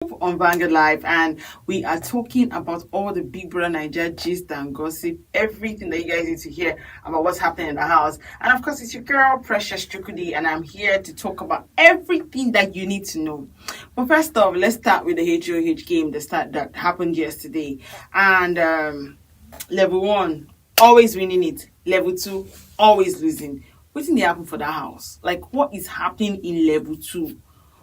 On Vanguard Live, and we are talking about all the Big Brother Nigeria gist and gossip, everything that you guys need to hear about what's happening in the house. And of course, it's your girl Precious Chukudi, and I'm here to talk about everything that you need to know. But first off, let's start with the HOH game that happened yesterday. And level one, always winning it. Level two, always losing. What did happen for that house? Like, what is happening in level two?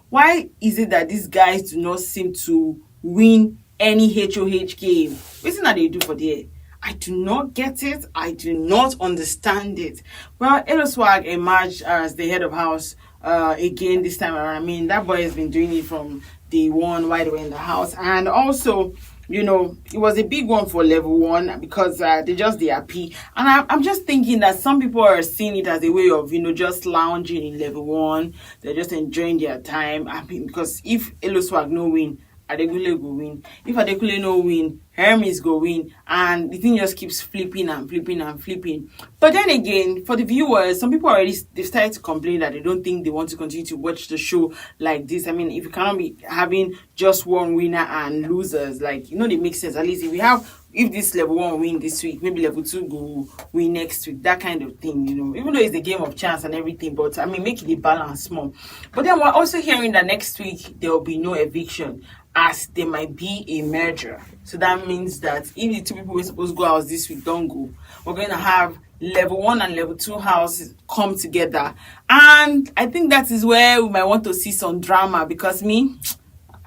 Why is it that these guys do not seem to win any HOH game? What's that they do for there? I do not get it. I do not understand it. Well, Eloswag emerged as the head of house again this time around. I mean, that boy has been doing it from day one while they were in the house. And also, it was a big one for level one because they just they happy. And I'm just thinking that some people are seeing it as a way of, just lounging in level one. They're just enjoying their time. I mean, because if Eloswag no win, Adekule go win. If Adekule no win, Hermes go win. And the thing just keeps flipping and flipping and flipping. But then again, for the viewers, some people they've started to complain that they don't think they want to continue to watch the show like this. I mean, if you cannot be having just one winner and losers, it makes sense. At least if this level one win this week, maybe level two go win next week, that kind of thing, even though it's a game of chance and everything, but I mean, make it a balance more. But then we're also hearing that next week there will be no eviction, as there might be a merger. So that means that if the two people who are supposed to go out this week don't go, we're going to have level one and level two houses come together. And I think that is where we might want to see some drama, because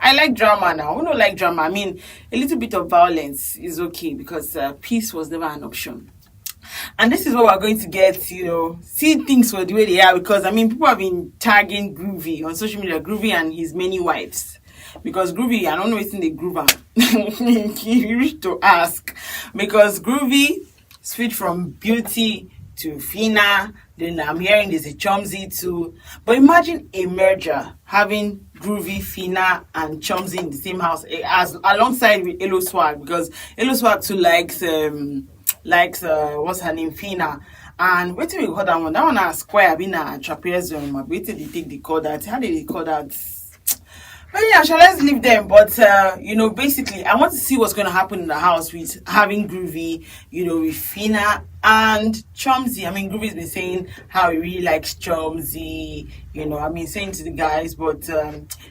I like drama now. Who don't like drama? I mean, a little bit of violence is okay, because peace was never an option. And this is what we're going to get, see things for the way they are, because I mean, people have been tagging Groovy on social media, Groovy and his many wives. Because Groovy, I don't know what's in the groover. You wish to ask. Because Groovy switched from beauty to Phyna. Then I'm hearing there's a Chomzy too. But imagine a merger having Groovy, Phyna, and Chomzy in the same house, alongside with Elo Swag, because Elo Swag too likes what's her name, Phyna. And wait till we call that one. That one has square been a trapezium. Wait till they call that. How did they call that? But yeah, let's leave them. But basically, I want to see what's going to happen in the house with having Groovy, with Phyna and Chomzy. I mean, Groovy's been saying how he really likes Chomzy, saying to the guys, but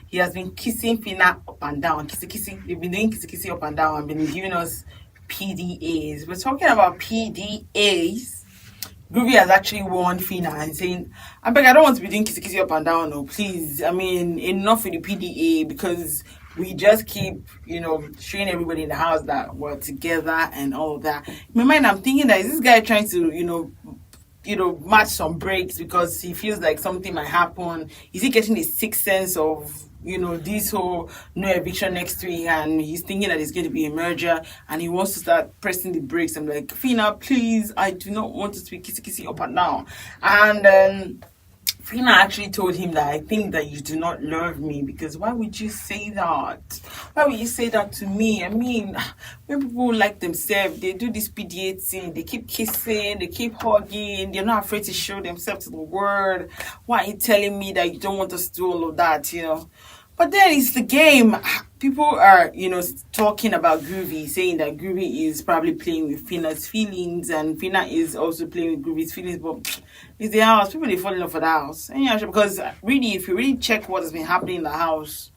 he has been kissing Phyna up and down, kissing. They've been doing kissing up and down and been giving us PDAs. We're talking about PDAs. Groovy has actually warned Phyna and saying, I don't want to be doing kissy up and down, no, please. I mean, enough with the PDA, because we just keep, showing everybody in the house that we're together and all of that. In my mind, I'm thinking that is this guy trying to, match some breaks because he feels like something might happen? Is he getting a sixth sense of this whole no eviction next week, and he's thinking that it's going to be a merger and he wants to start pressing the brakes? I'm like, Phyna, please, I do not want to be kissy up and down. And Phyna actually told him that, I think that you do not love me, because why would you say that? Why would you say that to me? I mean, when people like themselves, they do this PDA thing, they keep kissing, they keep hugging, they're not afraid to show themselves to the world. Why are you telling me that you don't want us to do all of that, But then it's the game. People are, talking about Groovy, saying that Groovy is probably playing with Phyna's feelings, and Phyna is also playing with Groovy's feelings. But it's the house. People, they fall in love for the house. And because really, if you really check what has been happening in the house,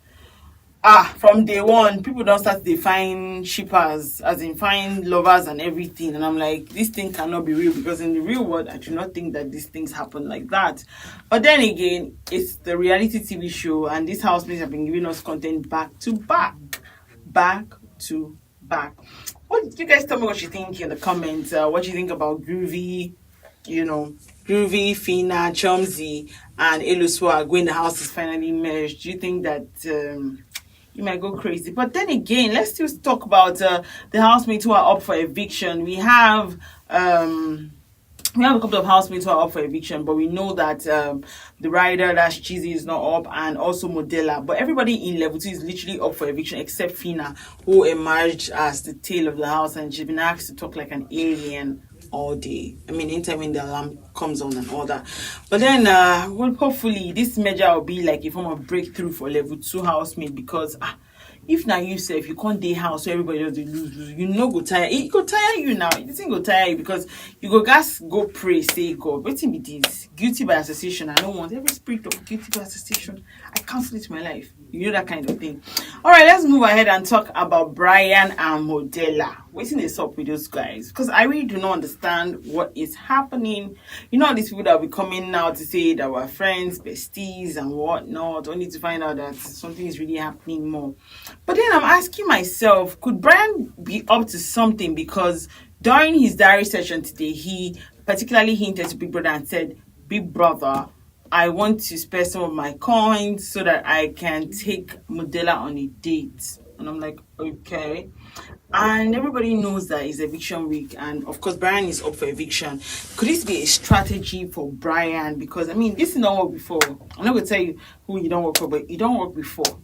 from day one, people don't start to define shippers, as in find lovers and everything. And I'm like, this thing cannot be real, because in the real world, I do not think that these things happen like that. But then again, it's the reality TV show, and these housemates have been giving us content back to back. What you guys tell me what you think in the comments? What you think about Groovy, Groovy, Phyna, Chomzy, and Elo Swag when the house is finally merged? Do you think that you might go crazy? But then again, let's still talk about the housemates who are up for eviction. We have a couple of housemates who are up for eviction, but we know that the rider, that's Cheesy, is not up, and also Modella. But everybody in level 2 is literally up for eviction except Phyna, who emerged as the tail of the house, and she's been asked to talk like an alien all day. I mean, anytime when the alarm comes on and all that. But then, hopefully, this merger will be like a form of breakthrough for level 2 housemate, because if now you say if you can't day house, so everybody just dey lose, you no go tire. It go tire you now. It thing go tire you because you go gas go pray, say God, wetin be this? Guilty by association. I don't want every spirit of guilty by association. I cancel it in my life. You know that kind of thing. All right, let's move ahead and talk about Bryant and Modella. Waiting is up with those guys because I really do not understand what is happening. You know, these people that will be coming now to say that we're friends, besties, and whatnot, only to find out that something is really happening more. But then I'm asking myself, could Bryant be up to something? Because during his diary session today, he particularly hinted to Big Brother and said, Big Brother, I want to spare some of my coins so that I can take Modella on a date. And I'm like, okay. And everybody knows that it's eviction week. And of course, Brian is up for eviction. Could this be a strategy for Brian? Because, I mean, this is not work before. I'm not going to tell you who you don't work for, but you don't work before.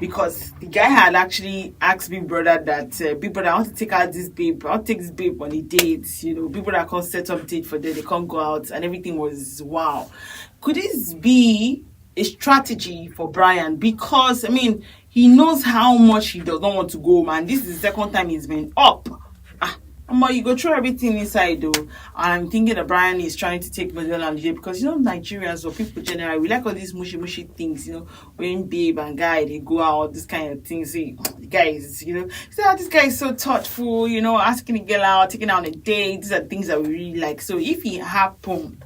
Because the guy had actually asked Big Brother that, Big Brother, I want to take out this babe. I'll take this babe on a date. You know, Big Brother can't set up date for them. They can't go out. And everything was wow. Could this be a strategy for Brian? Because, I mean, he knows how much he does not want to go, man. This is the second time he's been up. But you go through everything inside though. And I'm thinking that Brian is trying to take Modella on the day because, you know, Nigerians or people generally, we like all these mushy things, you know, when babe and guy, they go out, this kind of things. See, the guys, you know, this guy is so thoughtful, you know, asking the girl out, taking her on a date. These are things that we really like. So if it happens,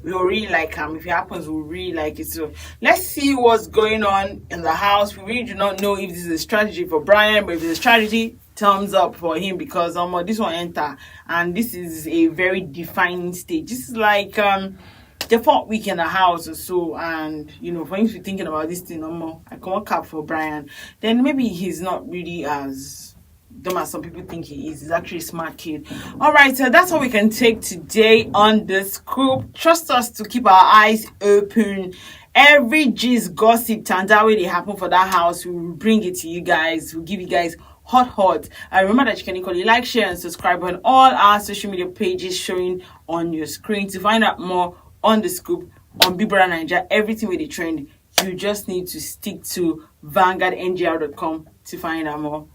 we'll really like him. If it happens, we'll really like it. So let's see what's going on in the house. We really do not know if this is a strategy for Brian, but if it's a strategy, thumbs up for him because this one enter and this is a very defining stage. This is like the 4th week in the house or so, and you know, for him to be thinking about this thing I can't cap for Brian, then maybe he's not really as dumb as some people think he is. He's actually a smart kid. All right, so that's all we can take today on the scoop. Trust us to keep our eyes open. Every gist, gossip, tanda way they happen for that house, we will bring it to you guys. We'll give you guys hot. Remember that you can equally like, share, and subscribe on all our social media pages showing on your screen. To find out more on the scoop on Big Brother Nigeria, everything with the trend, you just need to stick to VanguardNGR.com to find out more.